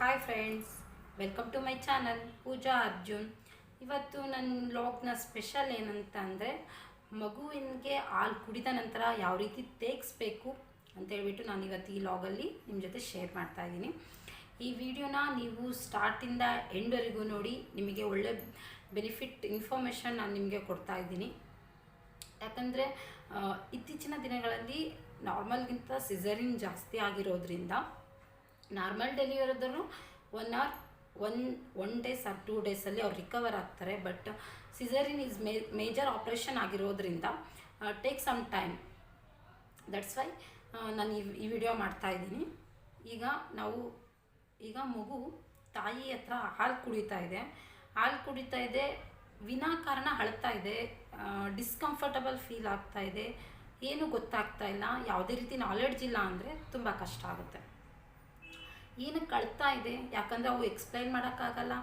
Hi friends, welcome to my channel Pooja Arjun. ಇವತ್ತು ನನ್ನ ವ್ಲಾಗ್ನ ಸ್ಪೆಷಲ್ ಏನಂತ ಅಂದರೆ, ಮಗುವಿಗೆ ಹಾಲು ಕುಡಿದ ನಂತರ ಯಾವ ರೀತಿ ತೇಗಿಸ್ಬೇಕು ಅಂತೇಳ್ಬಿಟ್ಟು ನಾನು ಇವತ್ತು ಈ ವ್ಲಾಗಲ್ಲಿ ನಿಮ್ಮ ಜೊತೆ ಶೇರ್ ಮಾಡ್ತಾಯಿದ್ದೀನಿ. ಈ ವಿಡಿಯೋನ ನೀವು ಸ್ಟಾರ್ಟಿಂದ ಎಂಡ್ವರೆಗೂ ನೋಡಿ, ನಿಮಗೆ ಒಳ್ಳೆ ಬೆನಿಫಿಟ್ ಇನ್ಫಾರ್ಮೇಷನ್ ನಾನು ನಿಮಗೆ ಕೊಡ್ತಾಯಿದ್ದೀನಿ. ಯಾಕಂದರೆ ಇತ್ತೀಚಿನ ದಿನಗಳಲ್ಲಿ ನಾರ್ಮಲ್ಗಿಂತ ಸಿಸರಿನ್ ಜಾಸ್ತಿ ಆಗಿರೋದ್ರಿಂದ ನಾರ್ಮಲ್ ಡೆಲಿವರಿದವರು 1 hour 1 days or 2 days ಅವ್ರು ರಿಕವರ್ ಆಗ್ತಾರೆ. But caesarean is major operation ಆಗಿರೋದ್ರಿಂದ take some time. That's why ನಾನು ಈ ವಿಡಿಯೋ ಮಾಡ್ತಾಯಿದ್ದೀನಿ. ಈಗ ಮಗು ತಾಯಿ ಹತ್ರ ಹಾಲು ಕುಡಿತಾ ಇದೆ, ವಿನಾಕಾರಣ ಅಳ್ತಾ ಇದೆ, ಡಿಸ್ಕಂಫರ್ಟಬಲ್ ಫೀಲ್ ಆಗ್ತಾ ಇದೆ, ಏನೂ ಗೊತ್ತಾಗ್ತಾ ಇಲ್ಲ, ಯಾವುದೇ ರೀತಿ ನಾಲೆಡ್ಜ್ ಇಲ್ಲ ಅಂದರೆ ತುಂಬ ಕಷ್ಟ ಆಗುತ್ತೆ. ಏನಕ್ಕೆ ಅಳ್ತಾ ಇದೆ, ಯಾಕಂದರೆ ಅವು ಎಕ್ಸ್ಪ್ಲೈನ್ ಮಾಡೋಕ್ಕಾಗಲ್ಲ,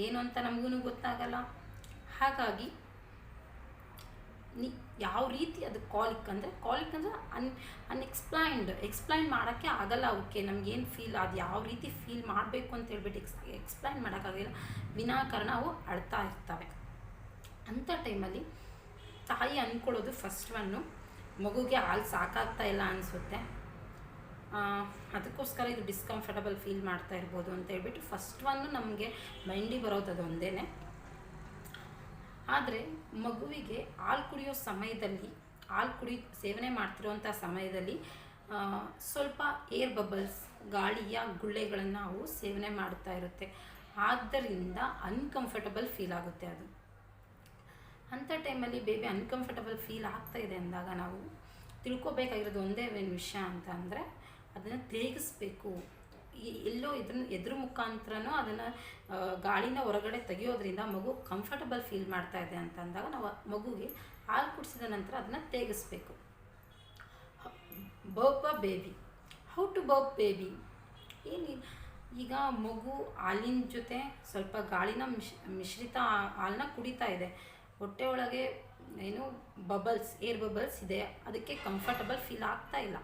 ಏನು ಅಂತ ನಮಗೂ ಗೊತ್ತಾಗಲ್ಲ. ಹಾಗಾಗಿ ಯಾವ ರೀತಿ ಅದು ಕಾಲಿಕ್ ಅಂದರೆ ಎಕ್ಸ್ಪ್ಲೈನ್ ಮಾಡೋಕ್ಕೆ ಆಗಲ್ಲ. ಅವಕ್ಕೆ ನಮಗೇನು ಫೀಲ್, ಅದು ಯಾವ ರೀತಿ ಫೀಲ್ ಮಾಡಬೇಕು ಅಂತ ಹೇಳ್ಬಿಟ್ಟು ಎಕ್ಸ್ಪ್ಲೈನ್ ಮಾಡೋಕ್ಕಾಗಲ್ಲ. ವಿನಾಕಾರಣ ಅವು ಅಳ್ತಾ ಇರ್ತವೆ. ಅಂಥ ಟೈಮಲ್ಲಿ ತಾಯಿ ಅಂದ್ಕೊಳ್ಳೋದು ಫಸ್ಟ್ ಮಗುಗೆ ಹಾಲು ಸಾಕಾಗ್ತಾ ಇಲ್ಲ ಅನಿಸುತ್ತೆ, ಅದಕ್ಕೋಸ್ಕರ ಇದು ಡಿಸ್ಕಂಫರ್ಟಬಲ್ ಫೀಲ್ ಮಾಡ್ತಾ ಇರ್ಬೋದು ಅಂತ ಹೇಳ್ಬಿಟ್ಟು ಫಸ್ಟ್ ನಮಗೆ ಮೈಂಡಿಗೆ ಬರೋದು ಅದು ಒಂದೇ. ಆದರೆ ಮಗುವಿಗೆ ಹಾಲು ಕುಡಿಯೋ ಸಮಯದಲ್ಲಿ, ಸೇವನೆ ಮಾಡ್ತಿರೋಂಥ ಸಮಯದಲ್ಲಿ ಸ್ವಲ್ಪ ಏರ್ ಬಬಲ್ಸ್, ಗಾಳಿಯ ಗುಳ್ಳೆಗಳನ್ನು ಅವು ಸೇವನೆ ಮಾಡ್ತಾ ಇರುತ್ತೆ. ಆದ್ದರಿಂದ ಅನ್ಕಂಫರ್ಟಬಲ್ ಫೀಲ್ ಆಗುತ್ತೆ. ಅದು ಅಂಥ ಟೈಮಲ್ಲಿ ಬೇಬಿ ಅನ್ಕಂಫರ್ಟಬಲ್ ಫೀಲ್ ಆಗ್ತಾ ಇದೆ ಅಂದಾಗ ನಾವು ತಿಳ್ಕೊಬೇಕಾಗಿರೋದು ಒಂದೇ ವಿಷಯ ಅಂತ ಅಂದರೆ, ಅದನ್ನು ತೇಗಿಸ್ಬೇಕು. ಎಲ್ಲೋ ಎದುರು ಮುಖಾಂತರನೂ ಅದನ್ನು ಗಾಳಿನ ಹೊರಗಡೆ ತೆಗೆಯೋದ್ರಿಂದ ಮಗು ಕಂಫರ್ಟಬಲ್ ಫೀಲ್ ಮಾಡ್ತಾ ಇದೆ ಅಂತ ಅಂದಾಗ ನಾವು ಮಗುಗೆ ಹಾಲು ಕುಡಿಸಿದ ನಂತರ ಅದನ್ನು ತೇಗಿಸ್ಬೇಕು. Burp baby, how to burp baby. ಈಗ ಮಗು ಹಾಲಿನ ಜೊತೆ ಸ್ವಲ್ಪ ಗಾಳಿನ ಮಿಶ್ರಿತ ಹಾಲನ್ನ ಕುಡಿತಾ ಇದೆ, ಹೊಟ್ಟೆ ಒಳಗೆ ಏರ್ ಬಬಲ್ಸ್ ಇದೆ, ಅದಕ್ಕೆ ಕಂಫರ್ಟಬಲ್ ಫೀಲ್ ಆಗ್ತಾ ಇಲ್ಲ.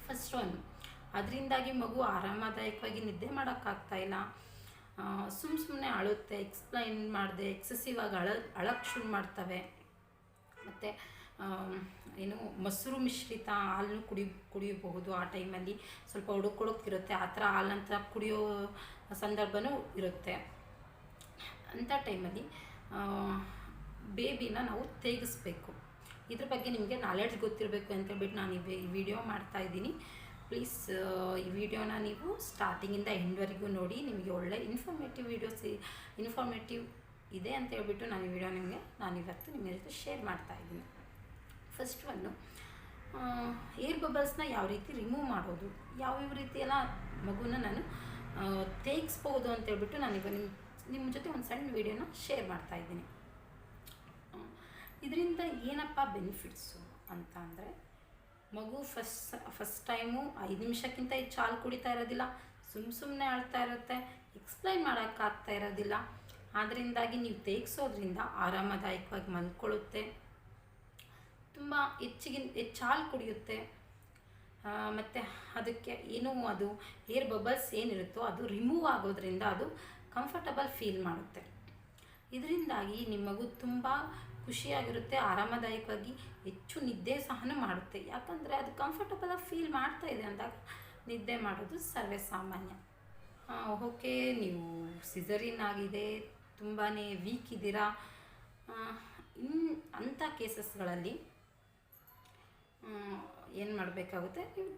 ಫಸ್ಟ್ ಅದರಿಂದಾಗಿ ಮಗು ಆರಾಮದಾಯಕವಾಗಿ ನಿದ್ದೆ ಮಾಡೋಕ್ಕಾಗ್ತಾ ಇಲ್ಲ, ಸುಮ್ಮನೆ ಅಳುತ್ತೆ, ಎಕ್ಸ್ಪ್ಲೈನ್ ಮಾಡದೆ ಎಕ್ಸೆಸಿವ್ ಆಗಿ ಅಳಕ್ಕೆ ಶುರು ಮಾಡ್ತವೆ. ಮತ್ತು ಮೊಸರು ಮಿಶ್ರಿತ ಹಾಲನ್ನು ಕುಡಿಯಬಹುದು. ಆ ಟೈಮಲ್ಲಿ ಸ್ವಲ್ಪ ಹುಡುಕೊಡೋಕ್ಕಿರುತ್ತೆ, ಆ ಥರ ಹಾಲಂತ ಕುಡಿಯೋ ಸಂದರ್ಭವೂ ಇರುತ್ತೆ. ಅಂಥ ಟೈಮಲ್ಲಿ ಬೇಬಿನ ನಾವು ತೇಗಿಸ್ಬೇಕು. ಇದ್ರ ಬಗ್ಗೆ ನಿಮಗೆ ನಾಲೆಡ್ಜ್ ಗೊತ್ತಿರಬೇಕು ಅಂತೇಳ್ಬಿಟ್ಟು ನಾನು ಈ ವಿಡಿಯೋ ಮಾಡ್ತಾಯಿದ್ದೀನಿ. ಪ್ಲೀಸ್ ಈ ವಿಡಿಯೋನ ನೀವು ಸ್ಟಾರ್ಟಿಂಗಿಂದ ಎಂಡ್ವರೆಗೂ ನೋಡಿ, ನಿಮಗೆ ಒಳ್ಳೆ ಇನ್ಫಾರ್ಮೇಟಿವ್ ಇದೆ ಅಂತ ಹೇಳ್ಬಿಟ್ಟು ನಾನು ಈ ವಿಡಿಯೋ ನಾನಿವತ್ತು ನಿಮ್ಮ ಜೊತೆ ಶೇರ್ ಮಾಡ್ತಾಯಿದ್ದೀನಿ. ಫಸ್ಟ್ ಏರ್ ಬಬಲ್ಸ್ನ ಯಾವ ರೀತಿ ರಿಮೂವ್ ಮಾಡೋದು, ಯಾವ್ಯಾವ ರೀತಿ ಎಲ್ಲ ಮಗುನ ನಾನು ತೇಗಿಸ್ಬೋದು ಅಂತೇಳ್ಬಿಟ್ಟು ನಾನೀಗ ನಿಮ್ಮ ಜೊತೆ ಒಂದು ಸಣ್ಣ ವಿಡಿಯೋನ ಶೇರ್ ಮಾಡ್ತಾಯಿದ್ದೀನಿ. ಇದರಿಂದ ಏನಪ್ಪ ಬೆನಿಫಿಟ್ಸು ಅಂತ ಅಂದರೆ, ಮಗು ಫಸ್ಟ್ ಟೈಮು 5 ನಿಮಿಷಕ್ಕಿಂತ ಹೆಚ್ಚು ಹಾಲು ಕುಡಿತಾ ಇರೋದಿಲ್ಲ, ಸುಮ್ಮನೆ ಅಳ್ತಾ ಇರುತ್ತೆ, ಎಕ್ಸ್ಪ್ಲೈನ್ ಮಾಡೋಕ್ಕಾಗ್ತಾ ಇರೋದಿಲ್ಲ. ಅದರಿಂದಾಗಿ ನೀವು ತೇಗಿಸೋದ್ರಿಂದ ಆರಾಮದಾಯಕವಾಗಿ ಮಲ್ಕೊಳ್ಳುತ್ತೆ, ತುಂಬ ಹೆಚ್ಚು ಹಾಲು ಕುಡಿಯುತ್ತೆ. ಮತ್ತು ಅದಕ್ಕೆ ಅದು ಏರ್ ಬಬಲ್ಸ್ ಏನಿರುತ್ತೋ ಅದು ರಿಮೂವ್ ಆಗೋದ್ರಿಂದ ಅದು ಕಂಫರ್ಟಬಲ್ ಫೀಲ್ ಮಾಡುತ್ತೆ. ಇದರಿಂದಾಗಿ ನಿಮ್ಮ ಮಗು ತುಂಬ ಖುಷಿಯಾಗಿರುತ್ತೆ, ಆರಾಮದಾಯಕವಾಗಿ ಹೆಚ್ಚು ನಿದ್ದೆ ಸಹ ಮಾಡುತ್ತೆ. ಯಾಕಂದರೆ ಅದು ಕಂಫರ್ಟಬಲಾಗಿ ಫೀಲ್ ಮಾಡ್ತಾ ಇದೆ ಅಂದಾಗ ನಿದ್ದೆ ಮಾಡೋದು ಸರ್ವೇ ಸಾಮಾನ್ಯ. ಓಕೆ, ನೀವು ಸಿಸರಿನ್ ಆಗಿದೆ, ತುಂಬಾ ವೀಕ್ ಇದ್ದೀರಾ, ಅಂಥ ಕೇಸಸ್ಗಳಲ್ಲಿ ಏನು ಮಾಡಬೇಕಾಗುತ್ತೆ, ನೀವು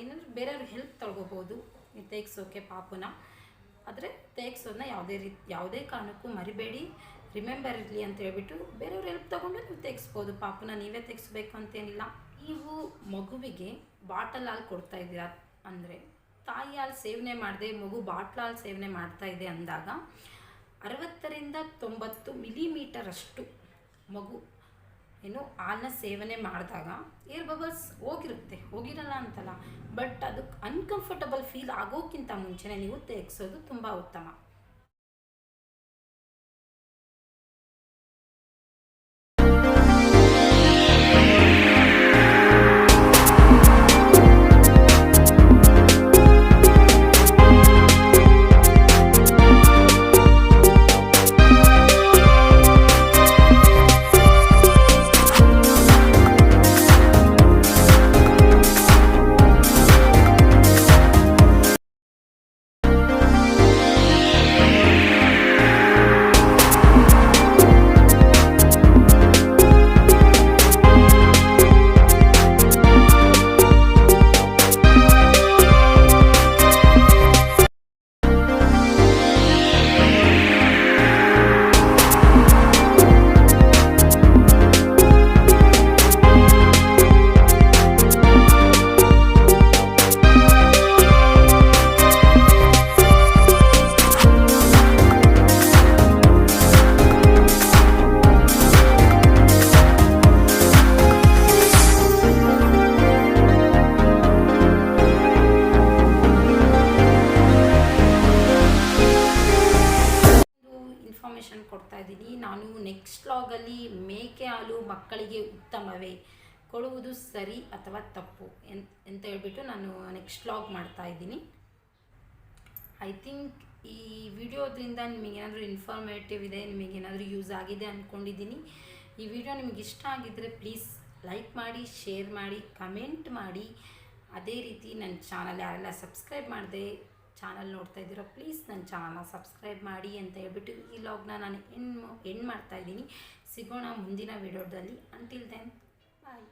ಏನಾದರೂ ಬೇರೆಯವ್ರಿಗೆ ಹೆಲ್ಪ್ ತಗೊಬೋದು ನೀವು ತೇಗಿಸೋಕೆ ಪಾಪುನ. ಆದರೆ ತೇಗಿಸೋದನ್ನ ಯಾವುದೇ ಕಾರಣಕ್ಕೂ ಮರಿಬೇಡಿ, ರಿಮೆಂಬರ್ ಇರಲಿ ಅಂತ ಹೇಳ್ಬಿಟ್ಟು ಬೇರೆಯವ್ರ ಹೆಲ್ಪ್ ತೊಗೊಂಡು ನೀವು ತೆಗಿಸ್ಬೋದು. ಪಾಪನ ನೀವೇ ತೆಗಿಸ್ಬೇಕು ಅಂತೇನಿಲ್ಲ. ನೀವು ಮಗುವಿಗೆ ಬಾಟಲ್ ಹಾಲು ಕೊಡ್ತಾ ಇದ್ದೀರಾ ಅಂದರೆ, ತಾಯಿ ಹಾಲು ಸೇವನೆ ಮಾಡದೆ ಮಗು ಬಾಟ್ಲ್ ಹಾಲು ಸೇವನೆ ಮಾಡ್ತಾ ಇದೆ ಅಂದಾಗ 60 ರಿಂದ 90 ಮಿಲಿಮೀಟರ್ ಅಷ್ಟು ಮಗು ಹಾಲನ್ನ ಸೇವನೆ ಮಾಡಿದಾಗ ಏರ್ ಬಬಲ್ಸ್ ಹೋಗಿರಲ್ಲ ಅಂತಲ್ಲ, ಬಟ್ ಅದು ಅನ್ಕಂಫರ್ಟಬಲ್ ಫೀಲ್ ಆಗೋಕ್ಕಿಂತ ಮುಂಚೆನೇ ನೀವು ತೆಗಿಸೋದು ತುಂಬ ಉತ್ತಮ. ವ್ಲಾಗಲ್ಲಿ ಮೇಕೆ ಹಾಲು ಮಕ್ಕಳಿಗೆ ಉತ್ತಮವೇ, ಕೊಡುವುದು ಸರಿ ಅಥವಾ ತಪ್ಪು ಅಂತ ಹೇಳ್ಬಿಟ್ಟು ನಾನು ನೆಕ್ಸ್ಟ್ ವ್ಲಾಗ್ ಮಾಡ್ತಾಯಿದ್ದೀನಿ. ಐ ಥಿಂಕ್ ಈ ವಿಡಿಯೋದಿಂದ ನಿಮಗೇನಾದರೂ ಇನ್ಫಾರ್ಮೇಟಿವ್ ಇದೆ, ನಿಮಗೇನಾದರೂ ಯೂಸ್ ಆಗಿದೆ ಅಂದ್ಕೊಂಡಿದ್ದೀನಿ. ಈ ವಿಡಿಯೋ ನಿಮಗೆ ಇಷ್ಟ ಆಗಿದ್ದರೆ ಪ್ಲೀಸ್ ಲೈಕ್ ಮಾಡಿ, ಶೇರ್ ಮಾಡಿ, ಕಮೆಂಟ್ ಮಾಡಿ. ಅದೇ ರೀತಿ ನನ್ನ ಚಾನಲ್ ಯಾರೆಲ್ಲ ಸಬ್ಸ್ಕ್ರೈಬ್ ಮಾಡಿದೆ ಚಾನಲ್ ನೋಡ್ತಾ ಇದ್ದೀರೋ ಪ್ಲೀಸ್ ನನ್ನ ಚಾನಲ್ನ ಸಬ್ಸ್ಕ್ರೈಬ್ ಮಾಡಿ ಅಂತ ಹೇಳ್ಬಿಟ್ಟು ಈ ವ್ಲಾಗ್ನ ನಾನು ಎಂಡ್ ಮಾಡ್ತಾಯಿದ್ದೀನಿ. ಸಿಗೋಣ ಮುಂದಿನ ವಿಡಿಯೋದಲ್ಲಿ. ಅಂಟಿಲ್ ದೆನ್ ಬಾಯ್.